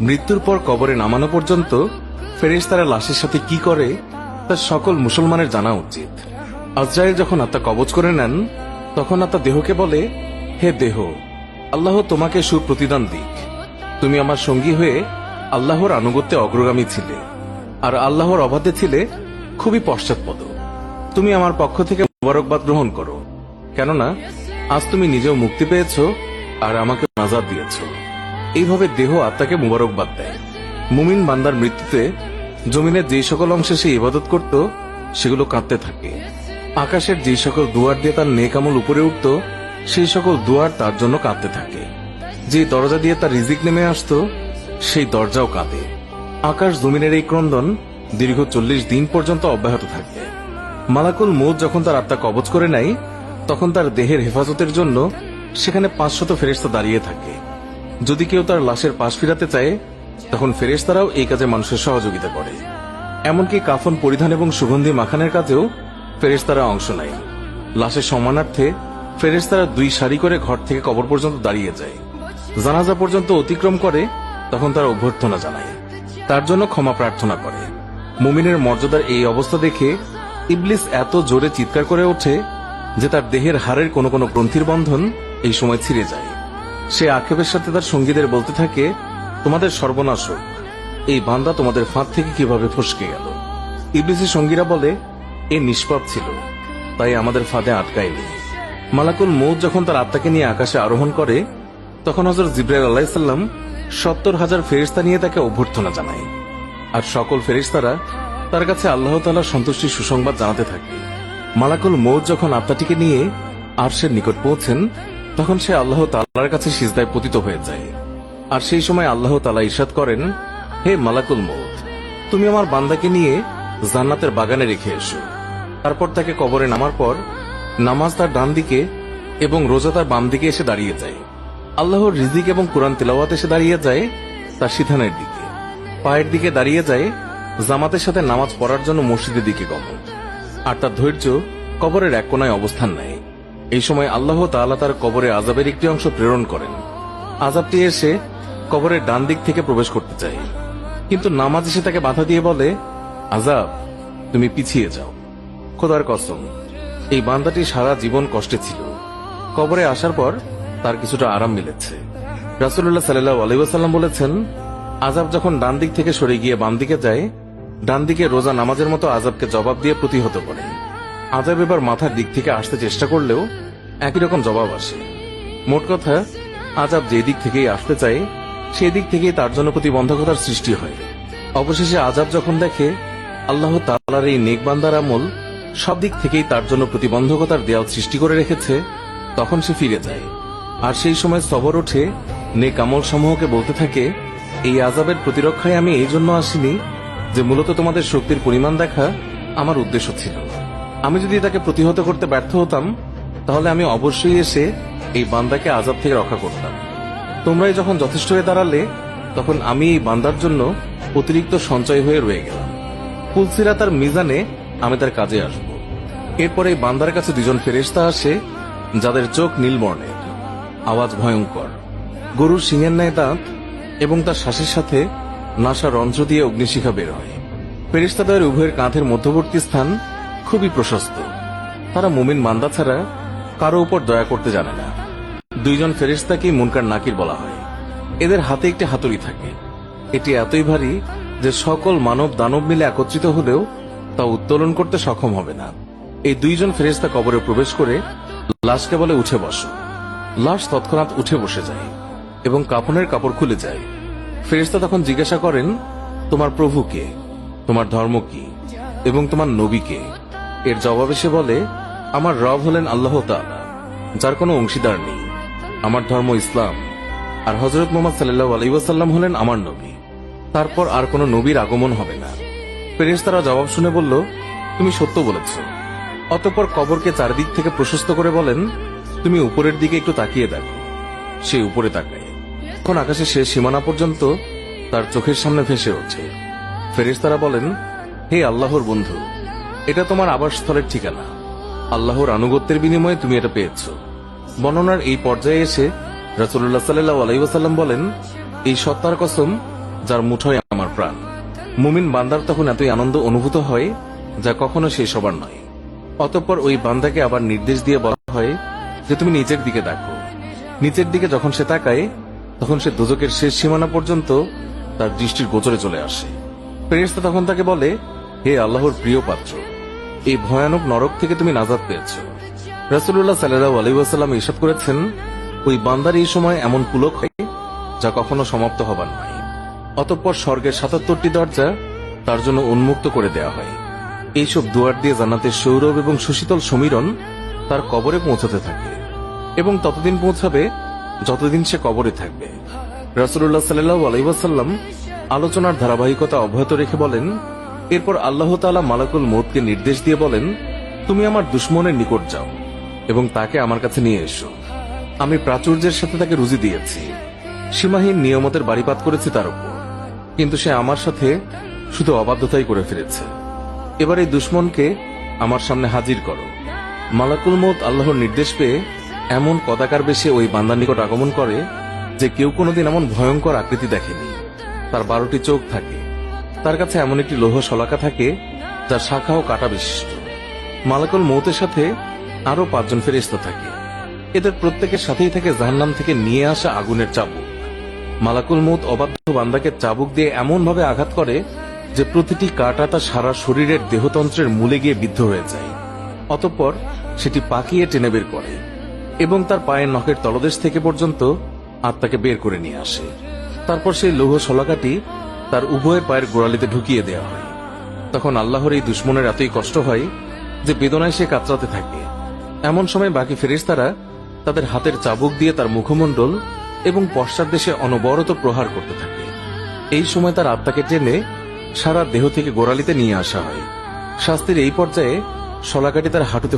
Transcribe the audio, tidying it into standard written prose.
মৃত্যুর পর কবরে নামানো পর্যন্ত ফেরেশতারা লাশের সাথে কি করে তা সকল মুসলমানের জানা উচিত। আজরাইল যখন আত্মা কবজ করে নেন তখন আত্মা দেহকে বলে, হে দেহ, আল্লাহ তোমাকে সুপ্রতিদান দিক। তুমি আমার সঙ্গী হয়ে আল্লাহর আনুগত্যে অগ্রগামী ছিলে, আর আল্লাহর অবাধে ছিলে খুবই পশ্চাৎপদ। তুমি আমার পক্ষ থেকে মুবারকবাদ গ্রহণ করো, কেননা আজ তুমি নিজেও মুক্তি পেয়েছ আর আমাকে নাজাত দিয়েছ। এইভাবে দেহ আত্মাকে মুবারকবাদ দেয়। মুমিন বান্দার মৃত্যুতে জমিনের যে সকল অংশে সে ইবাদত করত সেগুলো কাঁদতে থাকে। আকাশের যে সকল দুয়ার দিয়ে তার নেক আমল উপরে উঠত সেই সকল দুয়ার তার জন্য কাঁদতে থাকে। যে দরজা দিয়ে তার রিজিক নেমে আসত সেই দরজাও কাঁদে। আকাশ জমিনের এই ক্রন্দন দীর্ঘ 40 দিন পর্যন্ত অব্যাহত থাকে। মালাকুল মউত যখন তার আত্মা কবজ করে নেয় তখন তার দেহের হেফাজতের জন্য সেখানে 500 ফেরেশতা দাঁড়িয়ে থাকে। যদি কেউ তার লাশের পাশ ফিরাতে চায় তখন ফেরেশতারাও এই কাজে মানুষের সহযোগিতা করে। এমনকি কাফন পরিধান এবং সুগন্ধি মাখানের কাজেও ফেরেশতারা অংশ নেয়। লাশের সম্মানার্থে ফেরেশতারা 2 সারি করে ঘর থেকে কবর পর্যন্ত দাঁড়িয়ে যায়। জানাজা পর্যন্ত অতিক্রম করে তখন তারা অভ্যর্থনা জানায়, তার জন্য ক্ষমা প্রার্থনা করে। মুমিনের মর্যাদার এই অবস্থা দেখে ইবলিস এত জোরে চিৎকার করে ওঠে যে তার দেহের হাড়ের কোনো কোনো গ্রন্থির বন্ধন এই সময় ছিঁড়ে যায়। সে আক্ষেপের সাথে তার সঙ্গীদের বলতে থাকে, তোমাদের সর্বনাশ হোক, এই বান্দা তোমাদের ফাঁদ থেকে কিভাবে ফসকে গেল। ইবলিসের সঙ্গীরা বলে, এ নিষ্পাপ ছিল, তাই আমাদের ফাঁদে আটকায়নি। মালাকুল মউত যখন তার আত্মাকে নিয়ে আকাশে আরোহণ করে তখন হযরত জিবরাইল আলাইহিস সালাম 70,000 ফেরেশতা নিয়ে তাকে অভ্যর্থনা জানায়। আর সকল ফেরেশতারা তার কাছে আল্লাহ তাআলার সন্তুষ্টির সুসংবাদ জানাতে থাকে। মালাকুল মউত যখন আত্মাটিকে নিয়ে আরশের নিকট পৌঁছেন তখন সে আল্লাহ তাআলার কাছে সিজদায় পতিত হয়ে যায়। আর সেই সময় আল্লাহ তাআলা ইরশাদ করেন, হে মালাকুল মউত, তুমি আমার বান্দাকে নিয়ে জান্নাতের বাগানে রেখে এসো। তারপর তাকে কবরে নামার পর নামাজ তার ডান দিকে এবং রোজা তার বাম দিকে এসে দাঁড়িয়ে যায়। আল্লাহর রিজিক এবং কোরআন তেলাওয়াত এসে দাঁড়িয়ে যায় তার সিধানের দিকে। পায়ের দিকে দাঁড়িয়ে যায় জামাতের সাথে নামাজ পড়ার জন্য মসজিদের দিকে গমন। আর তার ধৈর্য কবরের এক কোনায় অবস্থান নেয়। এই সময় আল্লাহ তাআলা তার কবরে আযাবের একটি অংশ প্রেরণ করেন। আযাবটি এসে কবরের ডান দিক থেকে প্রবেশ করতে চায়, কিন্তু নামাজ এসে তাকে বাধা দিয়ে বলে, আযাব, তুমি পিছিয়ে যাও। খোদার কসম, এই বান্দাটি সারা জীবন কষ্টে ছিল। কবরে আসার পর তার কিছুটা আরাম মিলেছে। রাসূলুল্লাহ সাল্লাল্লাহু আলাইহি ওয়াসাল্লাম বলেছেন, আযাব যখন ডান দিক থেকে সরে গিয়ে বাম দিকে যায়, ডান দিকে রোজা নামাজের মতো আযাবকে জবাব দিয়ে প্রতিহত করে। আযাব এবার মাথার দিক থেকে আসতে চেষ্টা করলেও একই রকম জবাব আসে। মোট কথা, আযাব যে দিক থেকেই আসতে চায় সেই দিক থেকেই তার জন্য প্রতিবন্ধকতার সৃষ্টি হয়। অবশেষে আযাব যখন দেখে আল্লাহ তাআলার এই নেক বান্দার আমল সব দিক থেকেই তার জন্য প্রতিবন্ধকতার দেয়াল সৃষ্টি করে রেখেছে, তখন সে ফিরে যায়। আর সেই সময় সবর ওঠে নেক আমল সমূহকে বলতে থাকে, এই আযাবের প্রতিরক্ষায় আমি এই জন্য আসিনি যে মূলত তোমাদের শক্তির পরিমাণ দেখা আমার উদ্দেশ্য ছিল। আমি যদি তাকে প্রতিহত করতে ব্যর্থ হতাম তাহলে আমি অবশ্যই এসে এই বান্দাকে আযাব থেকে রক্ষা করতাম। তোমরাই যখন যথেষ্ট হয়ে দাঁড়ালে তখন আমি এই বান্দার জন্য অতিরিক্ত সঞ্চয় হয়ে রয়ে গেলাম। পুলসিরাতার মিজানে আমি তার কাজে আসব। এরপর এই বান্দার কাছে 2 জন ফেরেশতা আসে যাদের চোখ নীল বর্ণের, আওয়াজ ভয়ঙ্কর, গরুর শিঙের ন্যায় দাঁত এবং তার শ্বাসের সাথে নাসা রন্ধ্র দিয়ে অগ্নিশিখা বের হয়। ফেরেশতাদের উভয়ের কাঁধের মধ্যবর্তী স্থান খুবই প্রশস্ত। তারা মুমিন বান্দা ছাড়া কারো উপর দয়া করতে জানে না। 2 জন ফেরেশতাকে মুনকার নাকির বলা হয়। এদের হাতে একটি হাতুড়ি থাকে। এটি এতই ভারী যে সকল মানব দানব মিলে একত্রিত হলেও তা উত্তোলন করতে সক্ষম হবে না। এই 2 জন ফেরেশতা কবরে প্রবেশ করে লাশকে বলে, উঠে বসো। লাশ তৎক্ষণাৎ উঠে বসে যায় এবং কাফনের কাপড় খুলে যায়। ফেরেশতা তখন জিজ্ঞাসা করেন, তোমার প্রভু কে, তোমার ধর্ম কি এবং তোমার নবী কে? এর জবাবে সে বলে, আমার রব হলেন আল্লাহ তাআলা, যার কোনো অংশীদার নেই। আমার ধর্ম ইসলাম, আর হযরত মুহাম্মদ সাল্লাল্লাহু আলাইহি ওয়াসাল্লাম হলেন আমার নবী। তারপর আর কোনো নবীর আগমন হবে না। ফেরেশতারা জবাব শুনে বলল, তুমি সত্য বলেছ। অতঃপর কবরকে চারদিক থেকে প্রশস্ত করে বলেন, তুমি উপরের দিকে একটু তাকিয়ে দেখো। সে উপরে তাকায়। তখন আকাশে শেষ সীমানা পর্যন্ত তার চোখের সামনে ভেসে ওঠে। ফেরেশতারা বলেন, হে আল্লাহর বন্ধু, এটা তোমার আবাসস্থলের ঠিকানা। আল্লাহর আনুগত্যের বিনিময়ে তুমি এটা পেয়েছ। বর্ণনার এই পর্যায়ে এসে রাসূলুল্লাহ সাল্লাল্লাহু আলাইহি ওয়াসাল্লাম বলেন, এই সত্তার কসম, যার মুঠোয় আমার প্রাণ। মুমিন বান্দার তখন এতই আনন্দ অনুভূত হয় যা কখনো শেষ হবার নয়। অতঃপর ওই বান্দাকে আবার নির্দেশ দিয়ে বলা হয় যে তুমি নিচের দিকে দেখো। নিচের দিকে যখন সে তাকায় তখন সে দোজকের শেষ সীমানা পর্যন্ত তার দৃষ্টির গোচরে চলে আসে। ফেরেশতা তখন তাকে বলে, হে আল্লাহর প্রিয় পাত্র, এই ভয়ানক নরক থেকে তুমি নাজাত পেয়েছ। রাসূলুল্লাহ সাল্লাল্লাহু আলাইহি ওয়াসাল্লাম ইরশাদ করেছেন, ওই বান্দার এই সময় এমন পুলক হয় যা কখনো সমাপ্ত হবার নয়। অতঃপর স্বর্গের ৭৭টি দরজা তার জন্য উন্মুক্ত করে দেয়া হয়। এইসব দুয়ার দিয়ে জান্নাতের সৌরভ এবং সুশীতল সমীরণ তার কবরে পৌঁছাতে থাকে এবং ততদিন পৌঁছাবে যতদিন সে কবরে থাকবে। রাসূলুল্লাহ সাল্লাল্লাহু আলাইহি ওয়াসাল্লাম আলোচনার ধারাবাহিকতা অব্যাহত রেখে বলেন, এরপর আল্লাহ তাআলা মালাকুল মউতকে নির্দেশ দিয়ে বলেন, তুমি আমার দুশমনের নিকট যাও এবং তাকে আমার কাছে নিয়ে এসো। আমি প্রাচুর্যের সাথে তাকে রুজি দিয়েছি, সীমাহীন নিয়ামতের বাড়িপাত করেছি তার উপর, কিন্তু সে আমার সাথে শুধু অবাধ্যতাই করে ফিরেছে। এবার এই দুশমনকে আমার সামনে হাজির করো। মালাকুল মউত আল্লাহর নির্দেশ পেয়ে এমন কদাকার বেশে ওই বান্দার নিকট আগমন করে যে কেউ কোনোদিন এমন ভয়ঙ্কর আকৃতি দেখেনি। তার 12টি চোখ থাকে, তার কাছে এমন একটি লৌহ শলাকা থাকে যার শাখা ও কাঁটা বিশিষ্ট। মালাকুল মউতের সাথে আরো 5 জন ফেরেশতা থাকে, এদের প্রত্যেকের সাথেই থাকে জাহান্নাম থেকে নিয়ে আসা আগুনের চাবুক। মালাকুল মউত অবাধ্য বান্দাকে চাবুক দিয়ে এমন ভাবে আঘাত করে যে প্রতিটি কাঁটা তার সারা শরীরের দেহতন্ত্রের মূলে গিয়ে বিদ্ধ হয়ে যায়। অতঃপর সেটি পাকিয়ে টেনে বের করে এবং তার পায়ের নখের তলদেশ থেকে পর্যন্ত আত্মাকে বের করে নিয়ে আসে। তারপর সেই লৌহ শলাকাটি তার উভয়ের পায়ের গোড়ালিতে ঢুকিয়ে দেওয়া হয়। তখন আল্লাহর এই দুশমনের এতই কষ্ট হয় যে বেদনায় সে কাতরাতে থাকে। এমন সময় বাকি ফেরেশতারা তাদের হাতের চাবুক দিয়ে তার মুখমণ্ডল এবং পশ্চাৎ দেশে অনবরত প্রহার করতে থাকে। এই সময় তার আত্মাকে টেনে সারা দেহ থেকে গোড়ালিতে নিয়ে আসা হয়। শাস্তির এই পর্যায়ে শলাকাটি তার হাঁটুতে